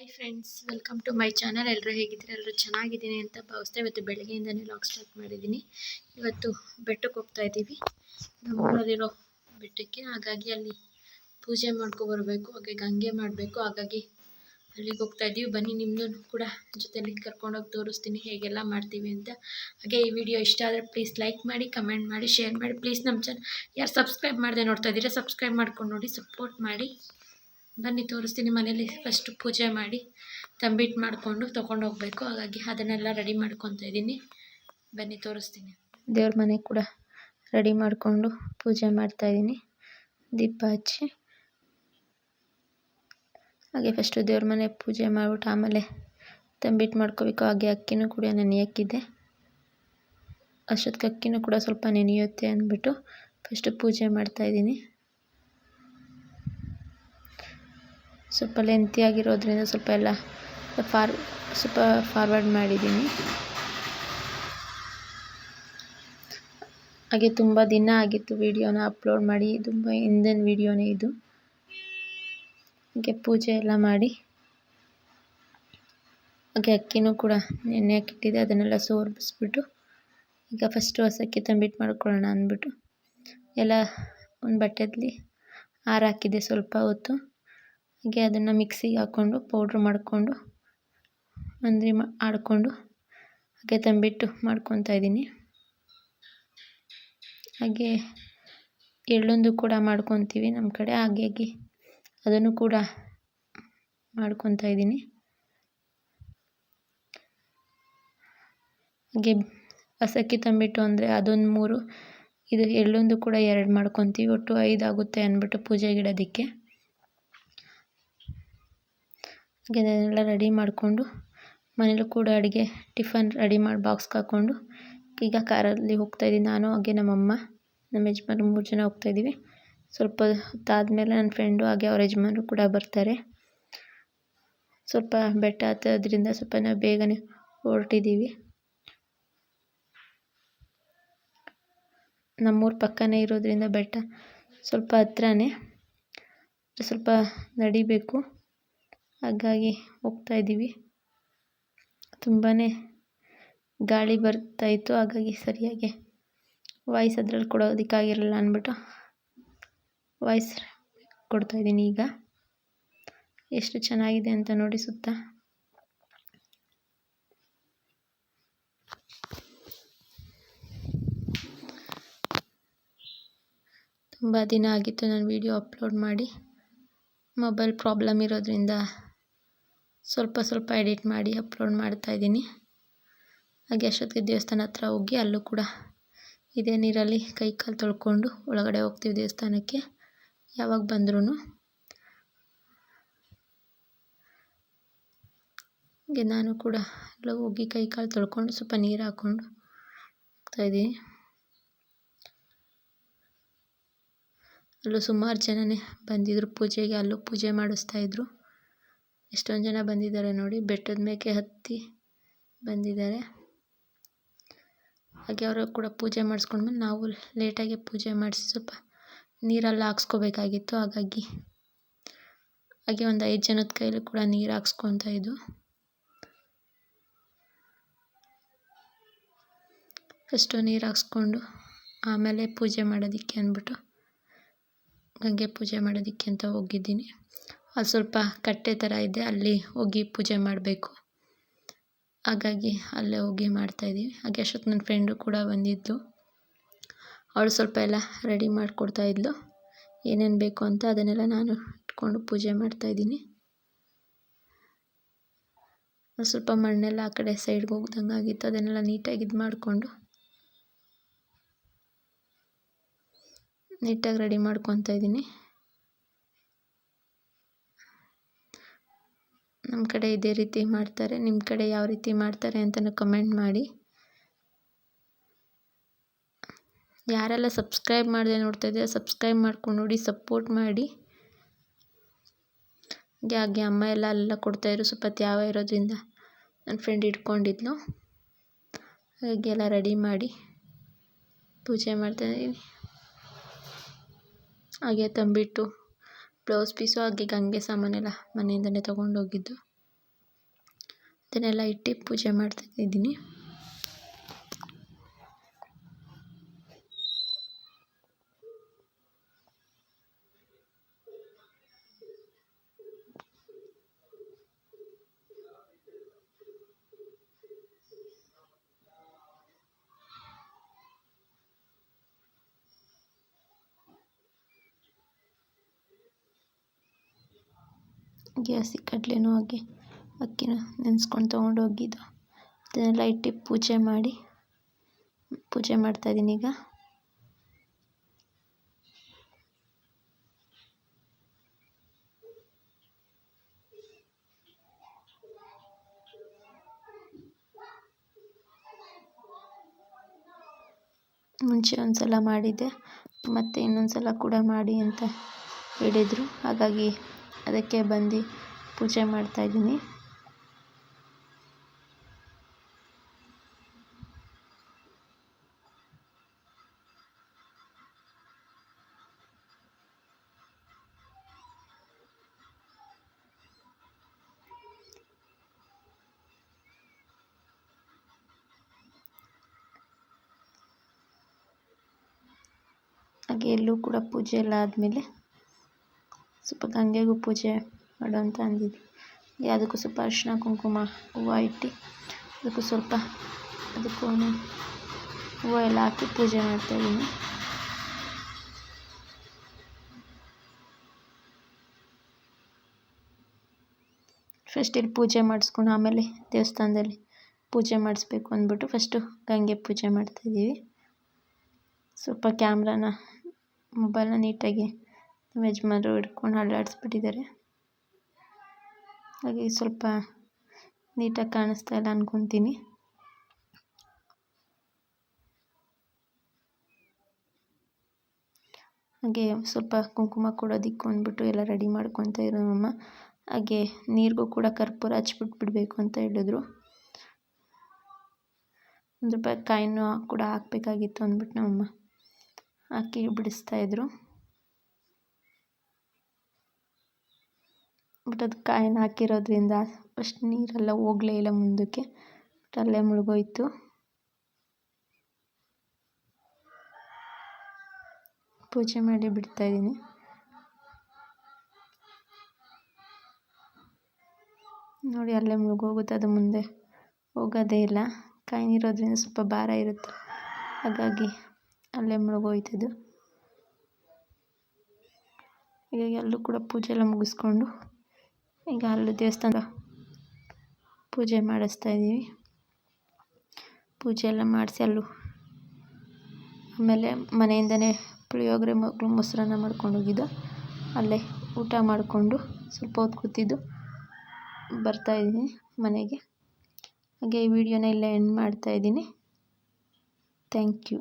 Hi friends, welcome to my channel. ಎಲ್ಲರೂ ಹೇಗಿದ್ದೀರಾ? ಎಲ್ಲರೂ ಚೆನ್ನಾಗಿದ್ದೀನಿ ಅಂತ ಭಾವಿಸ್ತಾ ಇವತ್ತು ಬೆಳಗ್ಗೆಯಿಂದನೇ ಲಾಗ್ ಸ್ಟಾರ್ಟ್ ಮಾಡಿದ್ದೀನಿ. ಇವತ್ತು ಬೆಟ್ಟಕ್ಕೆ ಹೋಗ್ತಾ ಇದ್ದೀವಿ, ನಮ್ಮೂರಲ್ಲಿರೋ ಬೆಟ್ಟಕ್ಕೆ. ಹಾಗಾಗಿ ಅಲ್ಲಿ ಪೂಜೆ ಮಾಡ್ಕೊಬರ್ಬೇಕು, ಹಾಗೆ ಗಂಗೆ ಮಾಡಬೇಕು. ಹಾಗಾಗಿ ಅಲ್ಲಿಗೆ ಹೋಗ್ತಾ ಇದ್ದೀವಿ. ಬನ್ನಿ, ನಿಮ್ಮನ್ನು ಕೂಡ ಜೊತೆಲಿ ಕರ್ಕೊಂಡೋಗಿ ತೋರಿಸ್ತೀನಿ ಹೇಗೆಲ್ಲ ಮಾಡ್ತೀವಿ ಅಂತ. ಹಾಗೆ ಈ ವಿಡಿಯೋ ಇಷ್ಟ ಆದರೆ ಪ್ಲೀಸ್ ಲೈಕ್ ಮಾಡಿ, ಕಮೆಂಟ್ ಮಾಡಿ, ಶೇರ್ ಮಾಡಿ. ಪ್ಲೀಸ್ ನಮ್ಮ ಚಾನಲ್ ಯಾರು ಸಬ್ಸ್ಕ್ರೈಬ್ ಮಾಡದೆ ನೋಡ್ತಾ ಇದ್ದೀರಾ, ಸಬ್ಸ್ಕ್ರೈಬ್ ಮಾಡ್ಕೊಂಡು ನೋಡಿ, ಸಪೋರ್ಟ್ ಮಾಡಿ. ಬನ್ನಿ ತೋರಿಸ್ತೀನಿ. ಮನೇಲಿ ಫಸ್ಟ್ ಪೂಜೆ ಮಾಡಿ ತಂಬಿಟ್ಟು ಮಾಡಿಕೊಂಡು ತೊಗೊಂಡೋಗ್ಬೇಕು. ಹಾಗಾಗಿ ಅದನ್ನೆಲ್ಲ ರೆಡಿ ಮಾಡ್ಕೊತಾ ಇದ್ದೀನಿ. ಬನ್ನಿ ತೋರಿಸ್ತೀನಿ. ದೇವ್ರ ಮನೆ ಕೂಡ ರೆಡಿ ಮಾಡಿಕೊಂಡು ಪೂಜೆ ಮಾಡ್ತಾಯಿದ್ದೀನಿ, ದೀಪ ಹಚ್ಚಿ. ಹಾಗೆ ಫಸ್ಟು ದೇವ್ರ ಮನೆ ಪೂಜೆ ಮಾಡಿಬಿಟ್ಟು ಆಮೇಲೆ ತಂಬಿಟ್ಟು ಮಾಡ್ಕೋಬೇಕು. ಹಾಗೆ ಅಕ್ಕಿನೂ ಕೂಡ ನೆನೆಯೋಕ್ಕಿದೆ, ಅಷ್ಟೊತ್ತಿಗೆ ಅಕ್ಕಿನೂ ಕೂಡ ಸ್ವಲ್ಪ ನೆನೆಯುತ್ತೆ ಅಂದ್ಬಿಟ್ಟು ಫಸ್ಟು ಪೂಜೆ ಮಾಡ್ತಾಯಿದ್ದೀನಿ. ಸ್ವಲ್ಪ ಲೆಂತಿ ಆಗಿರೋದ್ರಿಂದ ಸ್ವಲ್ಪ ಎಲ್ಲ ಫಾರ್ವರ್ಡ್ ಮಾಡಿದ್ದೀನಿ. ಹಾಗೆ ತುಂಬ ದಿನ ಆಗಿತ್ತು ವಿಡಿಯೋನ ಅಪ್ಲೋಡ್ ಮಾಡಿ, ತುಂಬ ಹಿಂದಿನ ವಿಡಿಯೋನೇ ಇದು. ಹಾಗೆ ಪೂಜೆ ಎಲ್ಲ ಮಾಡಿ ಹಾಗೆ ಅಕ್ಕಿನೂ ಕೂಡ ನೆನೆಯಕ್ಕಿಟ್ಟಿದೆ, ಅದನ್ನೆಲ್ಲ ಸೋರಿಸ್ಬಿಟ್ಟು ಈಗ ಫಸ್ಟು ಹಸಕ್ಕೆ ತಂಬಿಟ್ಟು ಮಾಡ್ಕೊಳ್ಳೋಣ ಅಂದ್ಬಿಟ್ಟು ಎಲ್ಲ ಒಂದು ಬಟ್ಟೆಯಲ್ಲಿ ಹಾಕಿದೆ ಸ್ವಲ್ಪ ಹೊತ್ತು. ಹಾಗೆ ಅದನ್ನು ಮಿಕ್ಸಿಗೆ ಹಾಕ್ಕೊಂಡು ಪೌಡ್ರ್ ಮಾಡಿಕೊಂಡು ಆಡಿಕೊಂಡು ಹಾಗೆ ತಂಬಿಟ್ಟು ಮಾಡ್ಕೊತಾ ಇದ್ದೀನಿ. ಹಾಗೆ ಎಳ್ಳುಂದು ಕೂಡ ಮಾಡ್ಕೊತೀವಿ ನಮ್ಮ ಕಡೆ, ಹಾಗಾಗಿ ಅದನ್ನು ಕೂಡ ಮಾಡ್ಕೊತಾ ಇದ್ದೀನಿ. ಹಾಗೆ ಹಸಕ್ಕಿ ತಂಬಿಟ್ಟು ಅಂದರೆ ಅದೊಂದು 3, ಇದು ಎಳ್ಳುಂದು ಕೂಡ 2 ಮಾಡ್ಕೊತೀವಿ. ಒಟ್ಟು 5 ಆಗುತ್ತೆ ಅಂದ್ಬಿಟ್ಟು ಪೂಜೆಗಿಡೋದಕ್ಕೆ. ಹಾಗೆ ಅದನ್ನೆಲ್ಲ ರೆಡಿ ಮಾಡಿಕೊಂಡು ಮನೇಲೂ ಕೂಡ ಅಡುಗೆ ಟಿಫನ್ ರೆಡಿ ಮಾಡಿ ಬಾಕ್ಸ್ಗೆ ಹಾಕ್ಕೊಂಡು ಈಗ ಕಾರಲ್ಲಿ ಹೋಗ್ತಾಯಿದ್ದೀನಿ. ನಾನು ಹಾಗೆ ನಮ್ಮಮ್ಮ, ನಮ್ಮ ಯಜಮಾನ್ರು 3 ಜನ ಹೋಗ್ತಾಯಿದ್ದೀವಿ. ಸ್ವಲ್ಪ ಹೊತ್ತಾದಮೇಲೆ ನನ್ನ ಫ್ರೆಂಡು ಹಾಗೆ ಅವ್ರ ಯಜಮಾನ್ರು ಕೂಡ ಬರ್ತಾರೆ. ಸ್ವಲ್ಪ ಬೆಟ್ಟ ಹತ್ತೋದ್ರಿಂದ ಸ್ವಲ್ಪ ನಾವು ಬೇಗನೆ ಹೊರಟಿದ್ದೀವಿ. ನಮ್ಮೂರ ಪಕ್ಕನೇ ಇರೋದ್ರಿಂದ ಬೆಟ್ಟ ಸ್ವಲ್ಪ ಹತ್ರನೇ, ಸ್ವಲ್ಪ ನಡಿಬೇಕು. ಹಾಗಾಗಿ ಹೋಗ್ತಾಯಿದ್ದೀವಿ. ತುಂಬಾ ಗಾಳಿ ಬರ್ತಾಯಿತ್ತು, ಹಾಗಾಗಿ ಸರಿಯಾಗಿ ವಾಯ್ಸ್ ಅದರಲ್ಲಿ ಕೊಡೋದಕ್ಕಾಗಿರಲಿಲ್ಲ ಅಂದ್ಬಿಟ್ಟು ವಾಯ್ಸ್ ಕೊಡ್ತಾಯಿದ್ದೀನಿ. ಈಗ ಎಷ್ಟು ಚೆನ್ನಾಗಿದೆ ಅಂತ ನೋಡಿ ಸುತ್ತ. ತುಂಬ ದಿನ ಆಗಿತ್ತು ನಾನು ವಿಡಿಯೋ ಅಪ್ಲೋಡ್ ಮಾಡಿ, ಮೊಬೈಲ್ ಪ್ರಾಬ್ಲಮ್ ಇರೋದ್ರಿಂದ ಸ್ವಲ್ಪ ಎಡಿಟ್ ಮಾಡಿ ಅಪ್ಲೋಡ್ ಮಾಡ್ತಾಯಿದ್ದೀನಿ. ಹಾಗೆ ಅಷ್ಟೊತ್ತಿಗೆ ದೇವಸ್ಥಾನ ಹತ್ರ ಹೋಗಿ ಅಲ್ಲೂ ಕೂಡ ಇದೇ ನೀರಲ್ಲಿ ಕೈ ಕಾಲು ತೊಳ್ಕೊಂಡು ಒಳಗಡೆ ಹೋಗ್ತೀವಿ ದೇವಸ್ಥಾನಕ್ಕೆ ಯಾವಾಗ ಬಂದ್ರೂ. ಹಾಗೆ ನಾನು ಕೂಡ ಎಲ್ಲ ಹೋಗಿ ಕೈ ಕಾಲು ತೊಳ್ಕೊಂಡು ಸ್ವಲ್ಪ ನೀರು ಹಾಕ್ಕೊಂಡು ಹೋಗ್ತಾಯಿದ್ದೀನಿ. ಅಲ್ಲೂ ಸುಮಾರು ಜನನೇ ಬಂದಿದ್ದರು ಪೂಜೆಗೆ, ಅಲ್ಲೂ ಪೂಜೆ ಮಾಡಿಸ್ತಾಯಿದ್ರು. ಎಷ್ಟೊಂದು ಜನ ಬಂದಿದ್ದಾರೆ ನೋಡಿ, ಬೆಟ್ಟದ ಮೇಲೆ ಹತ್ತಿ ಬಂದಿದ್ದಾರೆ. ಹಾಗೆ ಅವರು ಕೂಡ ಪೂಜೆ ಮಾಡಿಸ್ಕೊಂಡ್ಮೇಲೆ ನಾವು ಲೇಟಾಗಿ ಪೂಜೆ ಮಾಡಿಸಿ ಸ್ವಲ್ಪ ನೀರೆಲ್ಲ ಹಾಕ್ಸ್ಕೋಬೇಕಾಗಿತ್ತು. ಹಾಗೆ ಒಂದು 5 ಜನದ ಕೈಲೂ ಕೂಡ ನೀರು ಹಾಕ್ಸ್ಕೊತಾ ಇದ್ದು. ಫಸ್ಟು ನೀರು ಹಾಕ್ಸ್ಕೊಂಡು ಆಮೇಲೆ ಪೂಜೆ ಮಾಡೋದಕ್ಕೆ ಅಂದ್ಬಿಟ್ಟು ಗಂಗೆ ಪೂಜೆ ಮಾಡೋದಕ್ಕೆ ಅಂತ ಹೋಗಿದ್ದೀನಿ. ಅಲ್ಲಿ ಸ್ವಲ್ಪ ಕಟ್ಟೆ ಥರ ಇದೆ, ಅಲ್ಲಿ ಹೋಗಿ ಪೂಜೆ ಮಾಡಬೇಕು. ಹಾಗಾಗಿ ಅಲ್ಲೇ ಹೋಗಿ ಮಾಡ್ತಾಯಿದ್ದೀವಿ. ಹಾಗೆ ಅಷ್ಟೊತ್ತು ನನ್ನ ಫ್ರೆಂಡು ಕೂಡ ಬಂದಿದ್ದು, ಅವಳು ಸ್ವಲ್ಪ ಎಲ್ಲ ರೆಡಿ ಮಾಡಿಕೊಡ್ತಾಯಿದ್ಲು, ಏನೇನು ಬೇಕು ಅಂತ. ಅದನ್ನೆಲ್ಲ ನಾನು ಇಟ್ಕೊಂಡು ಪೂಜೆ ಮಾಡ್ತಾಯಿದ್ದೀನಿ. ಸ್ವಲ್ಪ ಮಣ್ಣೆಲ್ಲ ಆ ಕಡೆ ಸೈಡ್ಗೆ ಹೋಗ್ದಂಗೆ ಆಗಿತ್ತು, ಅದನ್ನೆಲ್ಲ ನೀಟಾಗಿ ಇದು ಮಾಡಿಕೊಂಡು ನೀಟಾಗಿ ರೆಡಿ ಮಾಡ್ಕೊತಾ ಇದ್ದೀನಿ. ನಮ್ಮ ಕಡೆ ಇದೇ ರೀತಿ ಮಾಡ್ತಾರೆ, ನಿಮ್ಮ ಕಡೆ ಯಾವ ರೀತಿ ಮಾಡ್ತಾರೆ ಅಂತಲೂ ಕಮೆಂಟ್ ಮಾಡಿ. ಯಾರೆಲ್ಲ ಸಬ್ಸ್ಕ್ರೈಬ್ ಮಾಡದೆ ನೋಡ್ತಾ ಇದ್ದೀರಾ ಸಬ್ಸ್ಕ್ರೈಬ್ ಮಾಡ್ಕೊಂಡು ನೋಡಿ, ಸಪೋರ್ಟ್ ಮಾಡಿ. ಹಾಗೆ ಅಮ್ಮ ಎಲ್ಲ ಕೊಡ್ತಾಯಿದ್ರು, ಸ್ವಲ್ಪ ತ್ಯಾವ ಇರೋದ್ರಿಂದ ನನ್ನ ಫ್ರೆಂಡ್ ಇಟ್ಕೊಂಡಿದ್ಲು. ಹಾಗೆ ಎಲ್ಲ ರೆಡಿ ಮಾಡಿ ಪೂಜೆ ಮಾಡ್ತಾಯಿದ್ದೀನಿ. ಹಾಗೆ ತಂಬಿಟ್ಟು, ಬ್ಲೌಸ್ ಪೀಸು, ಹಾಗೆ ಗಂಗೆ ಸಾಮಾನೆಲ್ಲ ಮನೆಯಿಂದಲೇ ತೊಗೊಂಡೋಗಿದ್ದು. ಇದನ್ನೆಲ್ಲ ಇಟ್ಟು ಪೂಜೆ ಮಾಡ್ತಾ ಇದ್ದೀನಿ. ಹಸಿ ಕಡಲೆನೂ ಹಾಗೆ ಅಕ್ಕಿನ ನೆನೆಸ್ಕೊಂಡು ತೊಗೊಂಡೋಗಿದ್ದು ಅದನ್ನೆಲ್ಲ ಇಟ್ಟು ಪೂಜೆ ಮಾಡ್ತಾಯಿದ್ದೀನಿ ಈಗ. ಮುಂಚೆ ಒಂದು ಸಲ ಮಾಡಿದ್ದೆ, ಮತ್ತು ಇನ್ನೊಂದು ಸಲ ಕೂಡ ಮಾಡಿ ಅಂತ ಹೇಳಿದರು. ಹಾಗಾಗಿ ಅದಕ್ಕೆ ಬಂದು ಪೂಜೆ ಮಾಡ್ತಾಯಿದ್ದೀನಿ. ಹಾಗೆ ಎಲ್ಲೂ ಕೂಡ ಪೂಜೆ ಎಲ್ಲ ಆದಮೇಲೆ ಸ್ವಲ್ಪ ಗಂಗೆಗೂ ಪೂಜೆ ಮಾಡು ಅಂತ ಅಂದಿದ್ದರು. ಅದಕ್ಕೂ ಸ್ವಲ್ಪ ಅರಿಶಿನ ಕುಂಕುಮ ಹೂವು ಇಟ್ಟು ಅದಕ್ಕೂ ಹೂವು ಎಲ್ಲ ಹಾಕಿ ಪೂಜೆ ಮಾಡ್ತಾಯಿದ್ದೀನಿ. ಫಸ್ಟ್ ಇಲ್ಲಿ ಪೂಜೆ ಮಾಡಿಸ್ಕೊಂಡು ಆಮೇಲೆ ದೇವಸ್ಥಾನದಲ್ಲಿ ಪೂಜೆ ಮಾಡಿಸ್ಬೇಕು ಅಂದ್ಬಿಟ್ಟು ಫಸ್ಟು ಗಂಗೆ ಪೂಜೆ ಮಾಡ್ತಾಯಿದ್ದೀವಿ. ಸ್ವಲ್ಪ ಮೊಬೈಲ್ನ ನೀಟಾಗಿ ನಮ್ಮ ಯಜಮಾನರು ಹಿಡ್ಕೊಂಡು ಅಲ್ಲಾಡಿಸ್ಬಿಟ್ಟಿದ್ದಾರೆ. ಹಾಗೆ ಸ್ವಲ್ಪ ನೀಟಾಗಿ ಕಾಣಿಸ್ತಾ ಇಲ್ಲ ಅಂದ್ಕೊತೀನಿ. ಹಾಗೆ ಸ್ವಲ್ಪ ಕುಂಕುಮ ಕೊಡೋದಿಕ್ಕು ಅಂದ್ಬಿಟ್ಟು ಎಲ್ಲ ರೆಡಿ ಮಾಡ್ಕೊತಾ ಇರೋ ನಮ್ಮಮ್ಮ. ಹಾಗೆ ನೀರಿಗೂ ಕೂಡ ಕರ್ಪೂರ ಹಚ್ಬಿಟ್ಬಿಡ್ಬೇಕು ಅಂತ ಹೇಳಿದ್ರು. ₹1 ಕಾಯಿನೂ ಕೂಡ ಹಾಕಬೇಕಾಗಿತ್ತು ಅಂದ್ಬಿಟ್ಟು ನಮ್ಮಮ್ಮ ಹಾಕಿ ಬಿಡಿಸ್ತಾಯಿದ್ರು. ಬಟ್ ಅದು ಕಾಯಿನ ಹಾಕಿರೋದ್ರಿಂದ ಅಷ್ಟು ನೀರೆಲ್ಲ ಹೋಗಲೇ ಇಲ್ಲ ಮುಂದಕ್ಕೆ, ಬಟ್ ಅಲ್ಲೇ ಮುಳುಗೋಯ್ತು. ಪೂಜೆ ಮಾಡಿ ಬಿಡ್ತಾಯಿದ್ದೀನಿ. ನೋಡಿ ಅಲ್ಲೇ ಮುಳುಗೋಗುತ್ತೆ, ಅದು ಮುಂದೆ ಹೋಗೋದೇ ಇಲ್ಲ. ಕಾಯಿನಿರೋದ್ರಿಂದ ಸ್ವಲ್ಪ ಭಾರ ಇರುತ್ತೆ, ಹಾಗಾಗಿ ಅಲ್ಲೇ ಮುಳುಗೋಯ್ತದು. ಹೀಗಾಗಿ ಅಲ್ಲೂ ಕೂಡ ಪೂಜೆ ಎಲ್ಲ ಮುಗಿಸ್ಕೊಂಡು ಈಗ ಅಲ್ಲೂ ದೇವಸ್ಥಾನ ಪೂಜೆ ಮಾಡಿಸ್ತಾಯಿದ್ದೀವಿ. ಪೂಜೆ ಎಲ್ಲ ಮಾಡಿಸಿ ಅಲ್ಲೂ ಆಮೇಲೆ ಮನೆಯಿಂದನೇ ಪುಳಿಯೋಗರೆ ಮೊಸರನ್ನ ಮಾಡ್ಕೊಂಡೋಗಿದ್ದು, ಅಲ್ಲೇ ಊಟ ಮಾಡಿಕೊಂಡು ಸ್ವಲ್ಪ ಹೊತ್ತು ಕೂತಿದ್ದು ಬರ್ತಾಯಿದ್ದೀನಿ ಮನೆಗೆ. ಹಾಗೆ ಈ ವಿಡಿಯೋನ ಇಲ್ಲೇ ಎಂಡ್ ಮಾಡ್ತಾಯಿದ್ದೀನಿ. Thank you.